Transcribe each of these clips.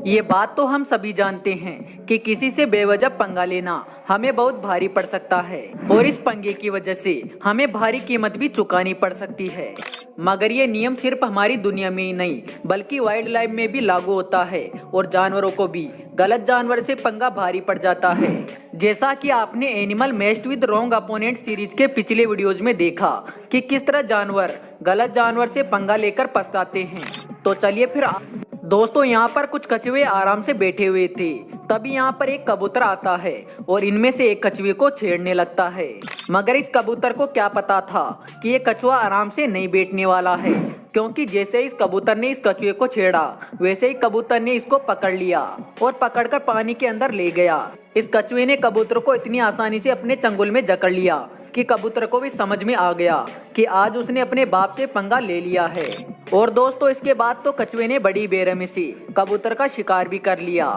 ये बात तो हम सभी जानते हैं कि किसी से बेवजह पंगा लेना हमें बहुत भारी पड़ सकता है और इस पंगे की वजह से हमें भारी कीमत भी चुकानी पड़ सकती है। मगर ये नियम सिर्फ हमारी दुनिया में ही नहीं बल्कि वाइल्ड लाइफ में भी लागू होता है और जानवरों को भी गलत जानवर से पंगा भारी पड़ जाता है। जैसा कि आपने animal matched with wrong opponent series के पिछले वीडियोज में देखा कि किस तरह जानवर गलत जानवर से पंगा लेकर पछताते हैं। तो चलिए फिर दोस्तों, यहाँ पर कुछ कछुए आराम से बैठे हुए थे। तभी यहाँ पर एक कबूतर आता है और इनमें से एक कछुए को छेड़ने लगता है। मगर इस कबूतर को क्या पता था कि ये कछुआ आराम से नहीं बैठने वाला है, क्योंकि जैसे इस कबूतर ने इस कछुए को छेड़ा वैसे ही कबूतर ने इसको पकड़ लिया और पकड़कर पानी के अंदर ले गया। इस कछुए ने कबूतर को इतनी आसानी से अपने चंगुल में जकड़ लिया कि कबूतर को भी समझ में आ गया कि आज उसने अपने बाप से पंगा ले लिया है। और दोस्तों, इसके बाद तो कछुए ने बड़ी बेरहमी से कबूतर का शिकार भी कर लिया।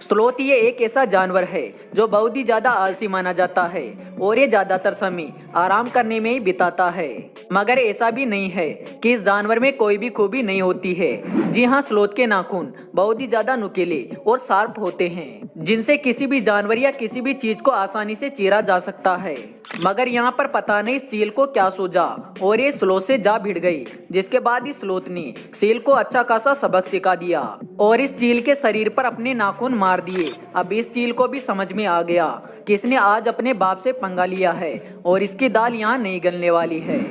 स्लोथ ये एक ऐसा जानवर है जो बहुत ही ज्यादा आलसी माना जाता है और ये ज्यादातर समय आराम करने में ही बिताता है। मगर ऐसा भी नहीं है कि इस जानवर में कोई भी खूबी नहीं होती है। जी हाँ, स्लोथ के नाखून बहुत ही ज्यादा नुकीले और शार्प होते हैं, जिनसे किसी भी जानवर या किसी भी चीज को आसानी से चीरा जा सकता है। मगर यहाँ पर पता नहीं इस चील को क्या सूझा और ये स्लोथ से जा भिड़ गई, जिसके बाद इस स्लोथ ने चील को अच्छा खासा सबक सिखा दिया और इस चील के शरीर पर अपने नाखून मार दिए। अब इस चील को भी समझ में आ गया कि इसने आज अपने बाप से पंगा लिया है और इसकी दाल यहाँ नहीं गलने वाली है।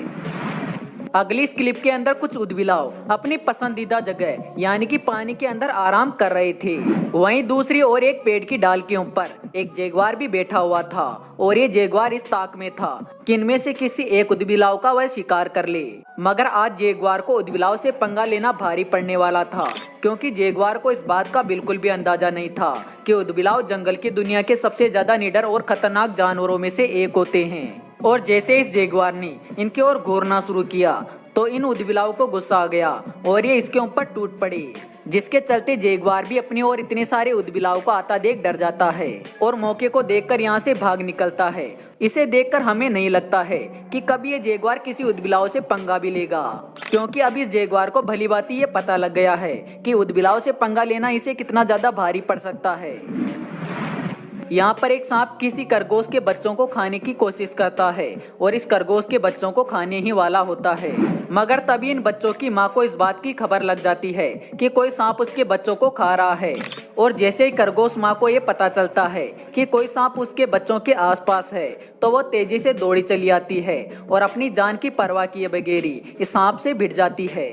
अगली इस क्लिप के अंदर कुछ उदबिलाव अपनी पसंदीदा जगह यानी कि पानी के अंदर आराम कर रहे थे। वहीं दूसरी ओर एक पेड़ की डाल के ऊपर एक जैगुआर भी बैठा हुआ था और ये जैगुआर इस ताक में था कि इनमें से किसी एक उदबिलाव का वह शिकार कर ले। मगर आज जैगुआर को उदबिलाव से पंगा लेना भारी पड़ने वाला था, क्योंकि जैगुआर को इस बात का बिल्कुल भी अंदाजा नहीं था कि उदबिलाव जंगल की दुनिया के सबसे ज्यादा निडर और खतरनाक जानवरों में से एक होते हैं। और जैसे इस जैगुआर ने इनकी ओर घूरना शुरू किया तो इन उदबिलाव को गुस्सा आ गया और ये इसके ऊपर टूट पड़े, जिसके चलते जैगुआर भी अपनी ओर इतने सारे उदबिलाव को आता देख डर जाता है और मौके को देखकर यहाँ से भाग निकलता है। इसे देखकर हमें नहीं लगता है कि कभी ये जैगुआर किसी उदबिलाव से पंगा भी लेगा, क्योंकि अब इस जैगुआर को भली भांति ये पता लग गया है कि उदबिलाव से पंगा लेना इसे कितना ज्यादा भारी पड़ सकता है। यहाँ पर एक सांप किसी खरगोश के बच्चों को खाने की कोशिश करता है और इस खरगोश के बच्चों को खाने ही वाला होता है। मगर तभी इन बच्चों की माँ को इस बात की खबर लग जाती है कि कोई सांप उसके बच्चों को खा रहा है। और जैसे ही खरगोश माँ को ये पता चलता है कि कोई सांप उसके बच्चों के आसपास है तो वो तेजी से दौड़ी चली आती है और अपनी जान की परवाह किए बगैर ही इस सांप से भिड़ जाती है।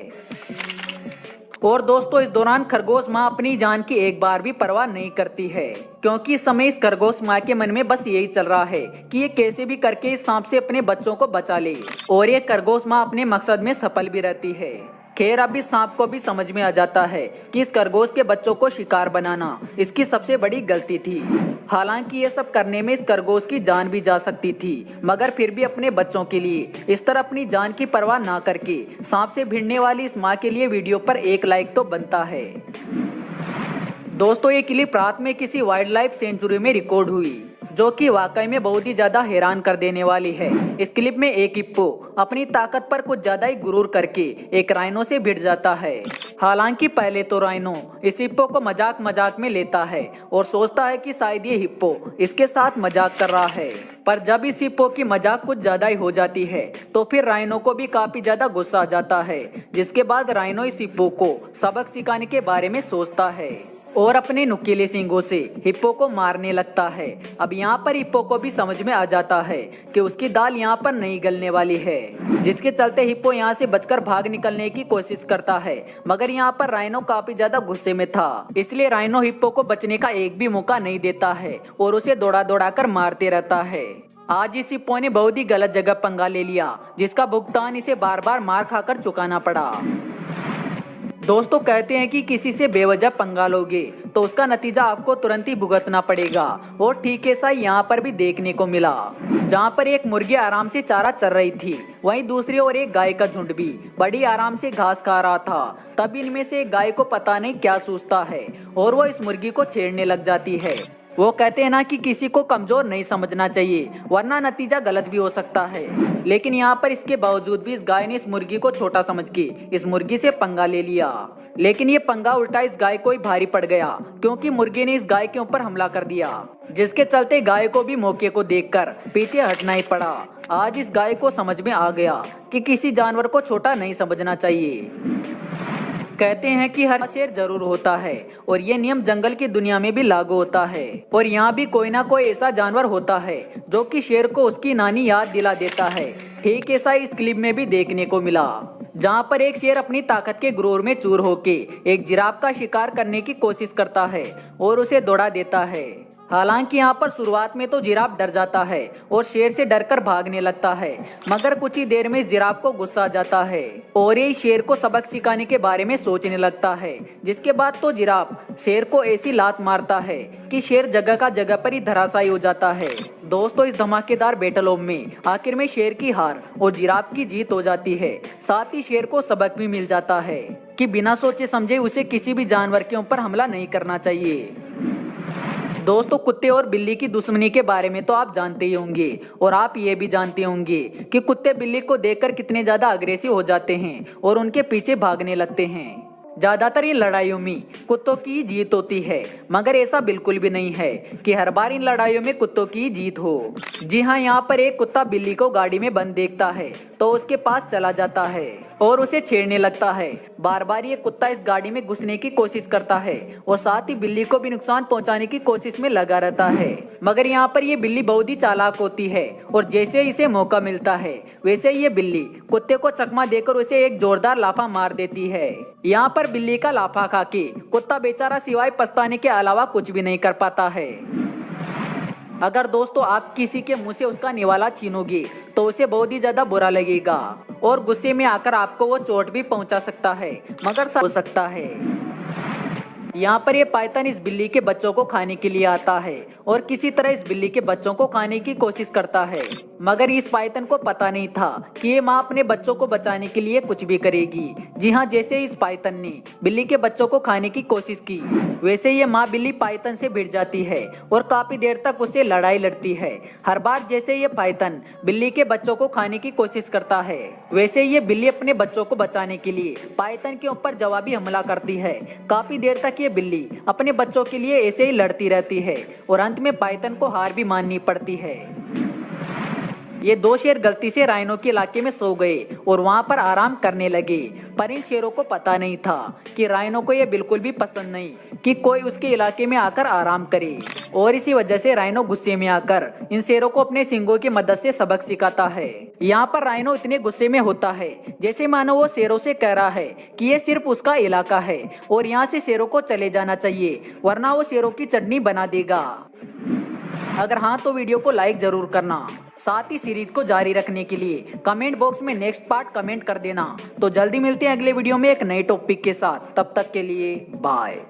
और दोस्तों, इस दौरान खरगोश माँ अपनी जान की एक बार भी परवाह नहीं करती है, क्योंकि इस समय इस खरगोश माँ के मन में बस यही चल रहा है कि ये कैसे भी करके इस सांप से अपने बच्चों को बचा ले। और ये खरगोश माँ अपने मकसद में सफल भी रहती है। खैर, अब इस सांप को भी समझ में आ जाता है कि इस खरगोश के बच्चों को शिकार बनाना इसकी सबसे बड़ी गलती थी। हालांकि ये सब करने में इस खरगोश की जान भी जा सकती थी, मगर फिर भी अपने बच्चों के लिए इस तरह अपनी जान की परवाह ना करके सांप से भिड़ने वाली इस माँ के लिए वीडियो पर एक लाइक तो बनता है। दोस्तों, ये क्लिप रात में किसी वाइल्ड लाइफ सेंचुरी में रिकॉर्ड हुई, जो कि वाकई में बहुत ही ज्यादा हैरान कर देने वाली है। इस क्लिप में एक हिप्पो अपनी ताकत पर कुछ ज्यादा ही गुरूर करके एक राइनो से भिड़ जाता है। हालांकि पहले तो राइनो इस हिप्पो को मजाक मजाक में लेता है और सोचता है कि शायद ये हिप्पो इसके साथ मजाक कर रहा है। पर जब इस हिप्पो की मजाक कुछ ज्यादा ही हो जाती है तो फिर राइनो को भी काफी ज्यादा गुस्सा आ जाता है, जिसके बाद राइनो इस हिप्पो को सबक सिखाने के बारे में सोचता है और अपने नुकीले सींगों से हिप्पो को मारने लगता है। अब यहाँ पर हिप्पो को भी समझ में आ जाता है कि उसकी दाल यहाँ पर नहीं गलने वाली है, जिसके चलते हिप्पो यहाँ से बचकर भाग निकलने की कोशिश करता है। मगर यहाँ पर राइनो काफी ज्यादा गुस्से में था, इसलिए राइनो हिप्पो को बचने का एक भी मौका नहीं देता है और उसे दौड़ा दौड़ा कर मारते रहता है। आज इस हिप्पो ने बहुत ही गलत जगह पंगा ले लिया, जिसका भुगतान इसे बार बार मार खाकर चुकाना पड़ा। दोस्तों, कहते हैं कि किसी से बेवजह पंगा लोगे तो उसका नतीजा आपको तुरंत ही भुगतना पड़ेगा, और ठीक ऐसा यहाँ पर भी देखने को मिला। जहाँ पर एक मुर्गी आराम से चारा चर रही थी, वहीं दूसरी ओर एक गाय का झुंड भी बड़ी आराम से घास खा रहा था। तब इनमें से एक गाय को पता नहीं क्या सूझता है और वो इस मुर्गी को छेड़ने लग जाती है। वो कहते हैं ना कि किसी को कमजोर नहीं समझना चाहिए, वरना नतीजा गलत भी हो सकता है। लेकिन यहाँ पर इसके बावजूद भी इस गाय ने इस मुर्गी को छोटा समझ के इस मुर्गी से पंगा ले लिया। लेकिन ये पंगा उल्टा इस गाय को ही भारी पड़ गया, क्योंकि मुर्गे ने इस गाय के ऊपर हमला कर दिया, जिसके चलते गाय को भी मौके को देखकर पीछे हटना ही पड़ा। आज इस गाय को समझ में आ गया कि किसी जानवर को छोटा नहीं समझना चाहिए। कहते हैं कि हर शेर जरूर होता है और ये नियम जंगल की दुनिया में भी लागू होता है, और यहाँ भी कोई ना कोई ऐसा जानवर होता है जो कि शेर को उसकी नानी याद दिला देता है। ठीक ऐसा इस क्लिप में भी देखने को मिला, जहाँ पर एक शेर अपनी ताकत के गुरूर में चूर होके एक जिराफ का शिकार करने की कोशिश करता है और उसे दौड़ा देता है। हालांकि यहाँ पर शुरुआत में तो जिराफ डर जाता है और शेर से डरकर भागने लगता है, मगर कुछ ही देर में इस जिराफ को गुस्सा आ जाता है और ये शेर को सबक सिखाने के बारे में सोचने लगता है। जिसके बाद तो जिराफ शेर को ऐसी लात मारता है कि शेर जगह का जगह पर ही धराशायी हो जाता है। दोस्तों, इस धमाकेदार बैटल ऑफ में आखिर में शेर की हार और जिराफ की जीत हो जाती है। साथ ही शेर को सबक भी मिल जाता है कि बिना सोचे समझे उसे किसी भी जानवर के ऊपर हमला नहीं करना चाहिए। दोस्तों, कुत्ते और बिल्ली की दुश्मनी के बारे में तो आप जानते ही होंगे, और आप ये भी जानते होंगे कि कुत्ते बिल्ली को देखकर कितने ज्यादा अग्रेसिव हो जाते हैं और उनके पीछे भागने लगते हैं। ज्यादातर इन लड़ाइयों में कुत्तों की जीत होती है, मगर ऐसा बिल्कुल भी नहीं है कि हर बार इन लड़ाइयों में कुत्तों की जीत हो। जी हाँ, यहाँ पर एक कुत्ता बिल्ली को गाड़ी में बंद देखता है तो उसके पास चला जाता है और उसे छेड़ने लगता है। बार बार ये कुत्ता इस गाड़ी में घुसने की कोशिश करता है और साथ ही बिल्ली को भी नुकसान पहुंचाने की कोशिश में लगा रहता है, मगर यहाँ पर ये बिल्ली बहुत ही चालाक होती है और जैसे इसे मौका मिलता है वैसे ये बिल्ली कुत्ते को चकमा देकर उसे एक जोरदार लाफा मार देती है। यहाँ पर बिल्ली का लाफा खा के कुत्ता बेचारा सिवाय पछताने के अलावा कुछ भी नहीं कर पाता है। अगर दोस्तों आप किसी के मुंह से उसका निवाला छीनोगे तो उसे बहुत ही ज्यादा बुरा लगेगा और गुस्से में आकर आपको वो चोट भी पहुंचा सकता है, मगर हो सकता है। यहाँ पर ये पाइथन इस बिल्ली के बच्चों को खाने के लिए आता है और किसी तरह इस बिल्ली के बच्चों को खाने की कोशिश करता है, मगर इस पाइथन को पता नहीं था कि ये माँ अपने बच्चों को बचाने के लिए कुछ भी करेगी। जी हाँ, जैसे इस पाइथन ने बिल्ली के बच्चों को खाने की कोशिश की, वैसे ये माँ बिल्ली पाइथन से भिड़ जाती है और काफी देर तक उससे लड़ाई लड़ती है। हर बार जैसे ये पाइथन बिल्ली के बच्चों को खाने की कोशिश करता है, वैसे ये बिल्ली अपने बच्चों को बचाने के लिए पाइथन के ऊपर जवाबी हमला करती है। काफी देर तक ये बिल्ली अपने बच्चों के लिए ऐसे ही लड़ती रहती है और अंत में पाइथन को हार भी माननी पड़ती है। ये दो शेर गलती से राइनो के इलाके में सो गए और वहां पर आराम करने लगे, पर इन शेरों को पता नहीं था कि राइनो को ये बिल्कुल भी पसंद नहीं कि कोई उसके इलाके में आकर आराम करे, और इसी वजह से राइनो गुस्से में आकर इन शेरों को अपने सींगों की मदद से सबक सिखाता है। यहाँ पर राइनो इतने गुस्से में होता है जैसे मानो वो शेरों से कह रहा है कि ये सिर्फ उसका इलाका है और यहाँ से शेरों को चले जाना चाहिए, वरना वो शेरों की चटनी बना देगा। अगर हाँ तो वीडियो को लाइक जरूर करना। साथ ही सीरीज को जारी रखने के लिए कमेंट बॉक्स में नेक्स्ट पार्ट कमेंट कर देना। तो जल्दी मिलते हैं अगले वीडियो में एक नए टॉपिक के साथ, तब तक के लिए बाय।